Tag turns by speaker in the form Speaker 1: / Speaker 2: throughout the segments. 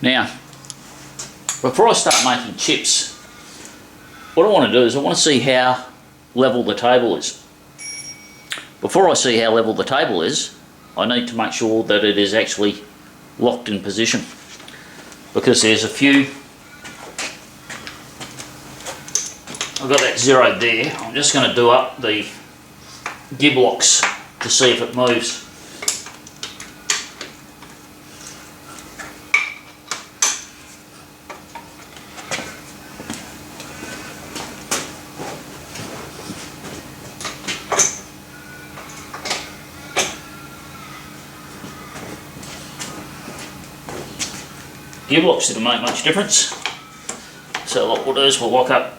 Speaker 1: Now, before I start making chips, what I want to do is I want to see how level the table is. Before I see how level the table is, I need to make sure that it is actually locked in position, because there's a few. I've got that zeroed there. I'm just going to do up the gib locks to see if it moves. Gib locks didn't make much difference, so what we'll do is we'll lock up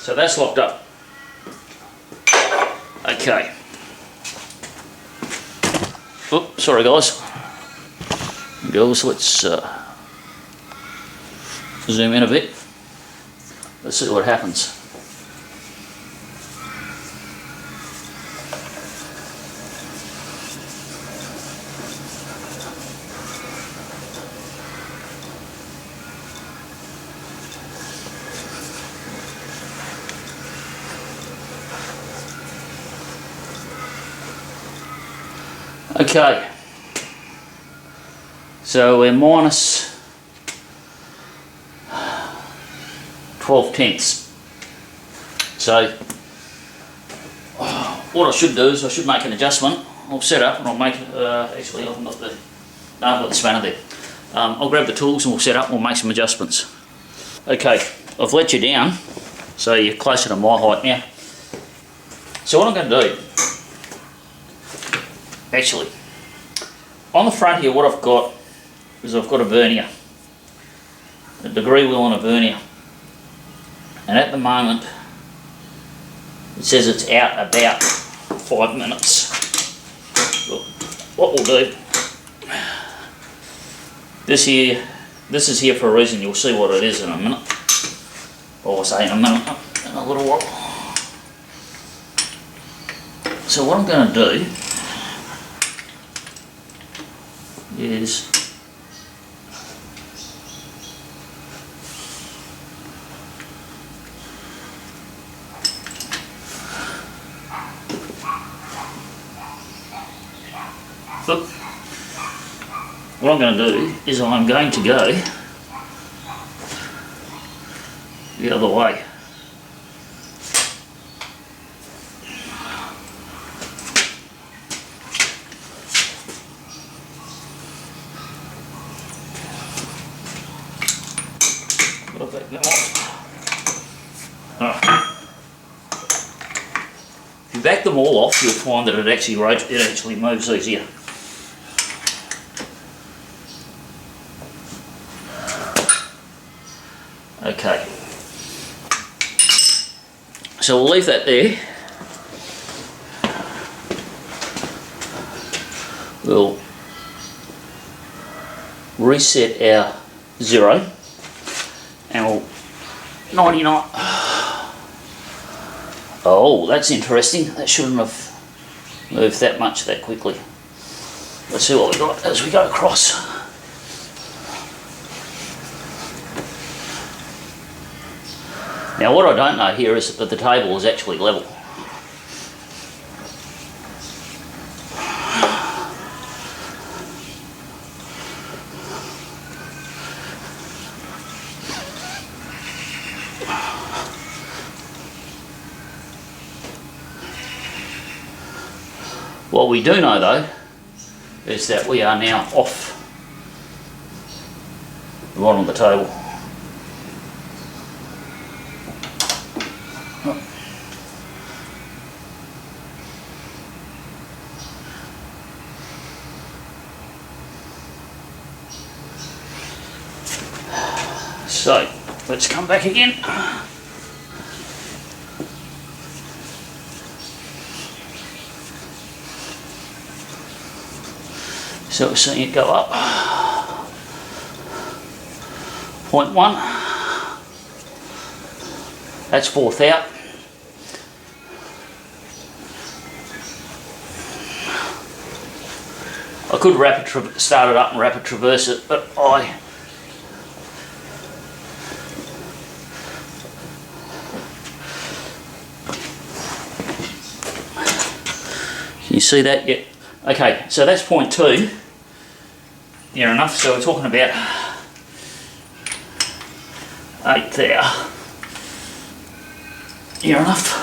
Speaker 1: so that's locked up. Okay. Oops, sorry guys. Girls, let's zoom in a bit. Let's see what happens. Okay. So we're minus 12 tenths. So what I should do is I should make an adjustment. I'll set up and I'll make actually I've got the I've got the spanner there. I'll grab the tools and we'll set up and we'll make some adjustments. Okay, I've let you down so you're closer to my height now. So what I'm going to do, actually, on the front here, what I've got is I've got a vernier, a degree wheel and a vernier, and at the moment it says it's out about 5 minutes. Look, what we'll do, this is here for a reason. You'll see what it is in a minute, or I'll say in a minute, in a little while. So what I'm going to do is look, what I'm going to do is I'm going to go the other way. If you back them all off, you'll find that it actually moves easier. Okay, so we'll leave that there. We'll reset our 0 and we'll 99. Oh, that's interesting. That shouldn't have moved that much that quickly. Let's see what we got as we go across. Now what I don't know here is that the table is actually level. What we do know though is that we are now off the bottom of the table. So let's come back again. So we're seeing it go up. 0.1. That's 4th out. I could start it up and rapid traverse it, but Can you see that? Yeah. Okay, so that's 0.2. Near enough. So we're talking about 8 there. Near enough.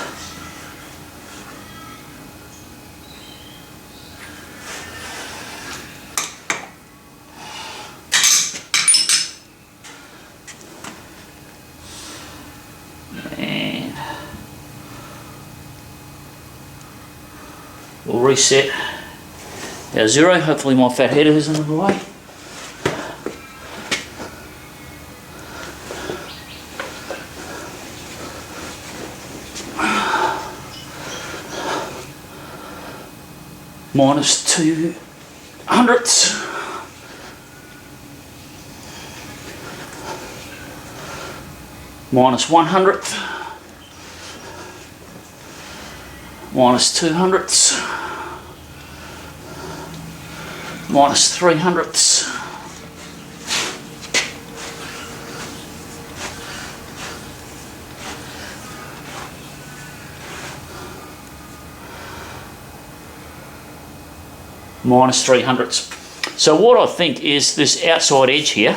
Speaker 1: We'll reset our 0. Hopefully my fat header isn't in the way. -200ths. -100th. -200ths. -300ths. -300ths. So what I think is this outside edge here,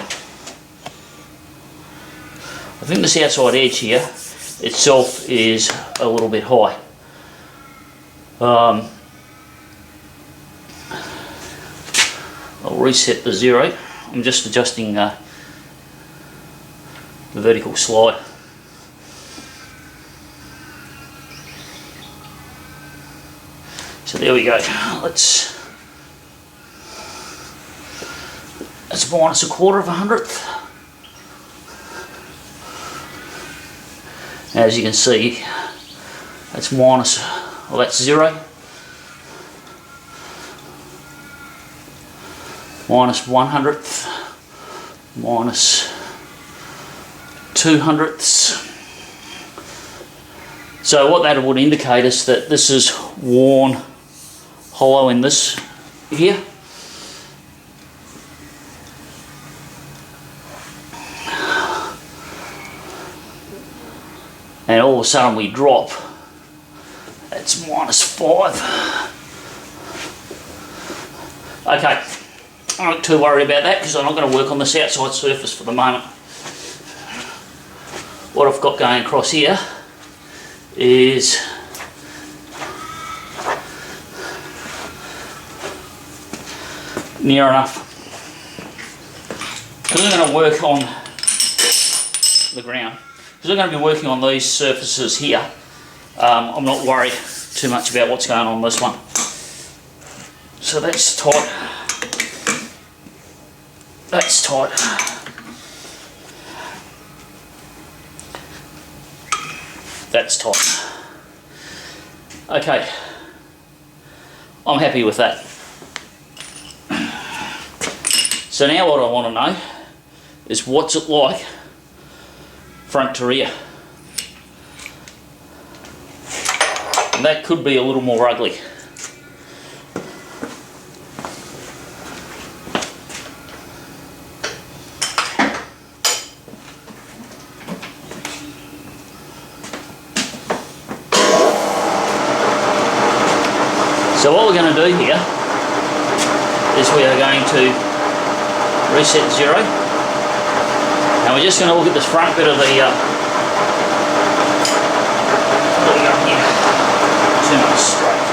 Speaker 1: itself is a little bit high. I'll reset the 0. I'm just adjusting the vertical slide. So there we go. That's -1/4 of a hundredth. As you can see, that's that's 0. -100th, -200ths. So what that would indicate is that this is worn hollow in this here. And all of a sudden we drop. It's -5. Okay, I'm not too worried about that because I'm not going to work on this outside surface for the moment. What I've got going across here is near enough. Because I'm going to work on the ground. Because I'm going to be working on these surfaces here, I'm not worried too much about what's going on this one. So that's tight. That's tight. That's tight. Okay. I'm happy with that. So now what I want to know is what's it like front to rear. And that could be a little more ugly. So what we're going to do here is we are going to reset 0, and we're just going to look at this front bit of the what we got here. Too much straight.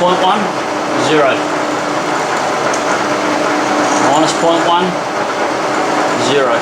Speaker 1: 0.1, 0. Minus 0.1, 0.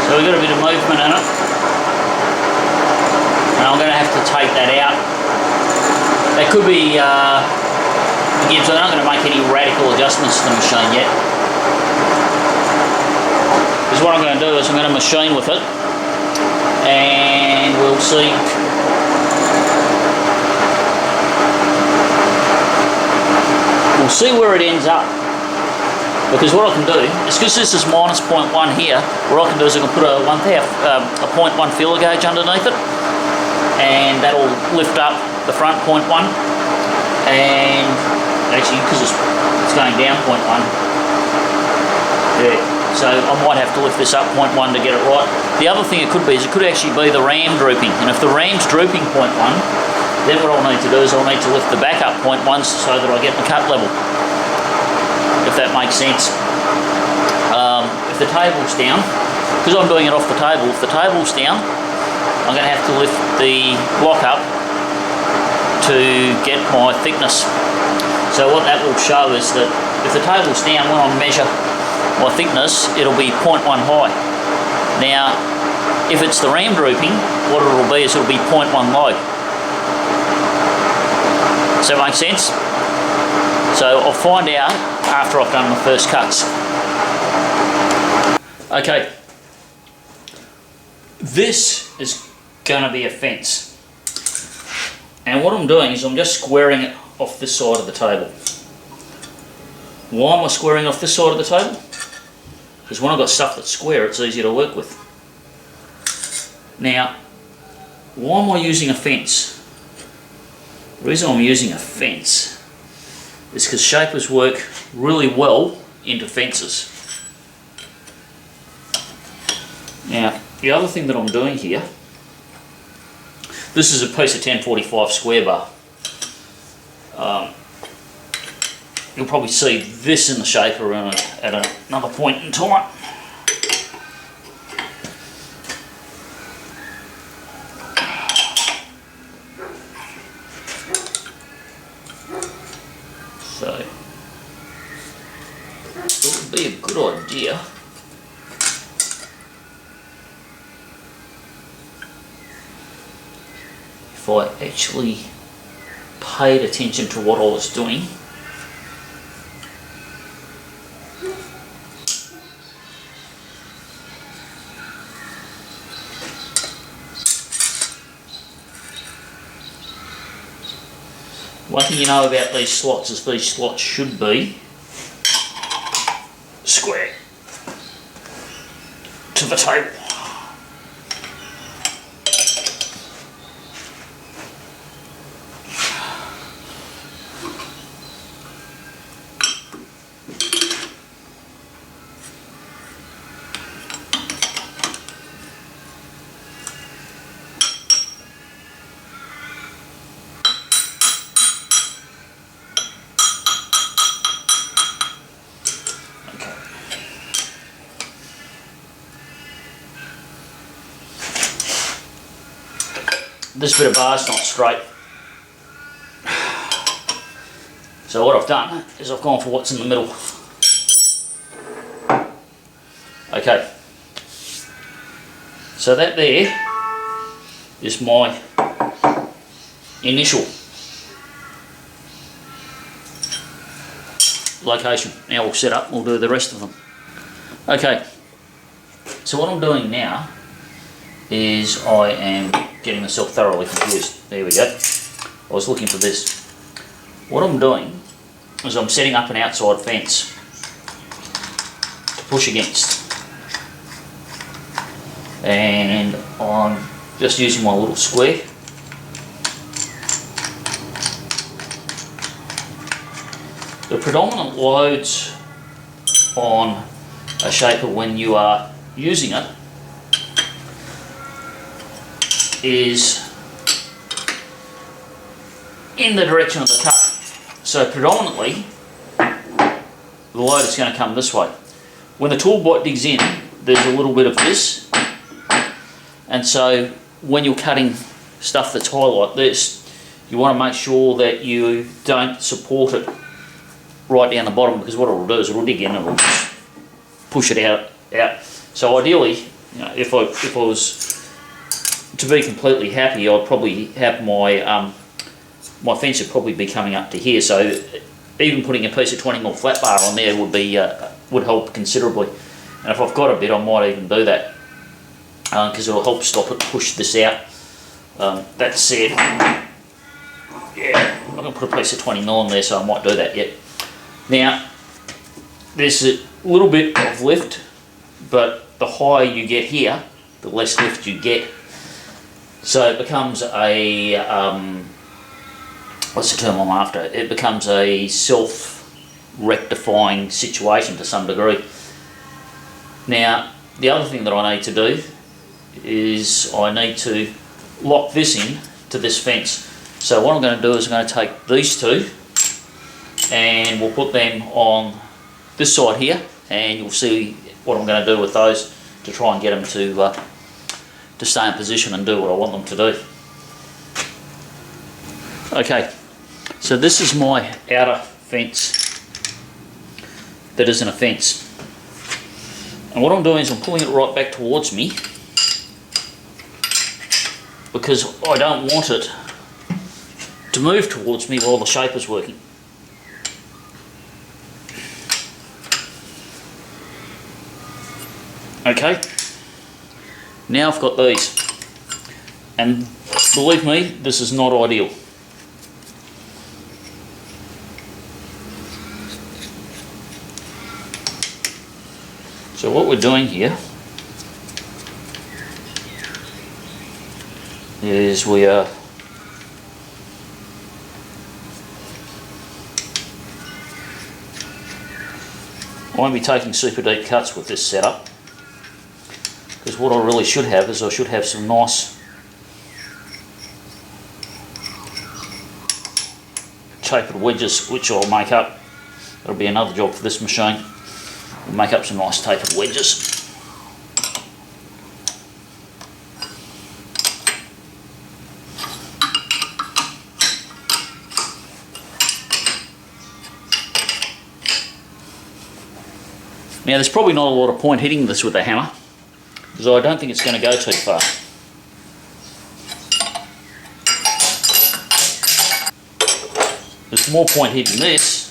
Speaker 1: So we've got a bit of movement in it, and I'm going to have to take that out. That could be, again, so I'm not going to make any radical adjustments to the machine yet. Because what I'm going to do is I'm going to machine with it, and we'll see. We'll see where it ends up. Because what I can do is, because this is minus 0.1 here, what I can do is I can put a 0.1 feeler gauge underneath it, and that'll lift up the front 0.1, and actually because it's going down 0.1, yeah, so I might have to lift this up 0.1 to get it right. The other thing it could be is it could actually be the ram drooping, and if the ram's drooping 0.1, then what I'll need to do is I'll need to lift the back up 0.1 so that I get the cut level. If that makes sense. If the table's down, because I'm doing it off the table, if the table's down, I'm going to have to lift the block up to get my thickness. So what that will show is that if the table's down, when I measure my thickness, it'll be 0.1 high. Now, if it's the ram drooping, what it'll be is it'll be 0.1 low. Does that make sense? So I'll find out after I've done the first cuts. Okay, this is going to be a fence, and what I'm doing is I'm just squaring it off this side of the table. Why am I squaring off this side of the table? Because when I've got stuff that's square, it's easier to work with. Now, why am I using a fence? The reason I'm using a fence is because shapers work really well into fences. Now, the other thing that I'm doing here, this is a piece of 1045 square bar. You'll probably see this in the shaper at another point in time. So, it would be a good idea if I actually paid attention to what I was doing. One thing you know about these slots is these slots should be square to the table. This bit of bar's not straight. So what I've done is I've gone for what's in the middle. Okay. So that there is my initial location. Now we'll set up, we'll do the rest of them. Okay. So what I'm doing now is I am getting myself thoroughly confused. There we go. I was looking for this. What I'm doing is I'm setting up an outside fence to push against. And I'm just using my little square The predominant loads on a shaper when you are using it is in the direction of the cut. So predominantly the load is going to come this way. When the tool bite digs in, there's a little bit of this, and so when you're cutting stuff that's high like this, you want to make sure that you don't support it right down the bottom, because what it'll do is it'll dig in and it'll just push it out. So ideally, you know, if I was to be completely happy, I'd probably have my my fence would probably be coming up to here. So even putting a piece of 20mm flat bar on there would be would help considerably. And if I've got a bit, I might even do that, because it'll help stop it, push this out. That said, yeah, I'm going to put a piece of 20mm on there, so I might do that yet. Now, there's a little bit of lift, but the higher you get here, the less lift you get. So it becomes a, what's the term I'm after? It becomes a self-rectifying situation to some degree. Now, the other thing that I need to do is I need to lock this in to this fence. So what I'm going to do is I'm going to take these two and we'll put them on this side here, and you'll see what I'm going to do with those to try and get them to stay in position and do what I want them to do. Okay, so this is my outer fence that isn't a fence, and what I'm doing is I'm pulling it right back towards me because I don't want it to move towards me while the shaper's working. Okay, now I've got these, and believe me, this is not ideal. So what we're doing here is we are I won't be taking super deep cuts with this setup, because what I really should have is I should have some nice tapered wedges, which I'll make up. That'll be another job for this machine. We'll make up some nice tapered wedges. Now there's probably not a lot of point hitting this with a hammer, because I don't think it's going to go too far. There's more point hitting this,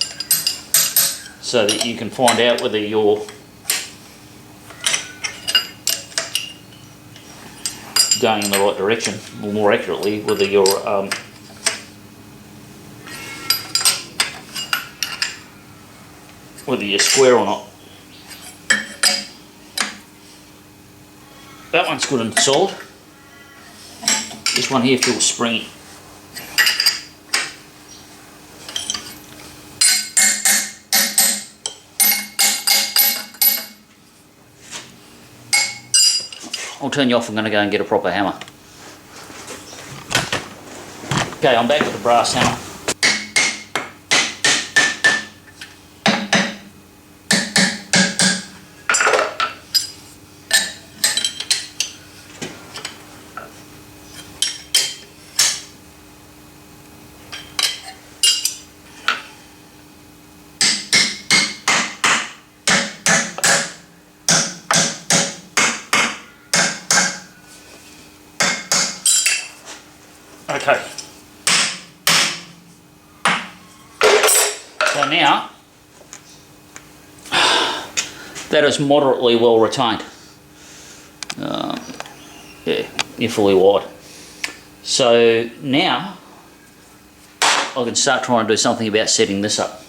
Speaker 1: so that you can find out whether you're going in the right direction, or more accurately, whether you're square or not. That one's good and solid. This one here feels springy. I'll turn you off. I'm going to go and get a proper hammer. Okay, I'm back with the brass hammer. Okay, so now that is moderately well retained. Yeah, you're fully wide. So now I can start trying to do something about setting this up.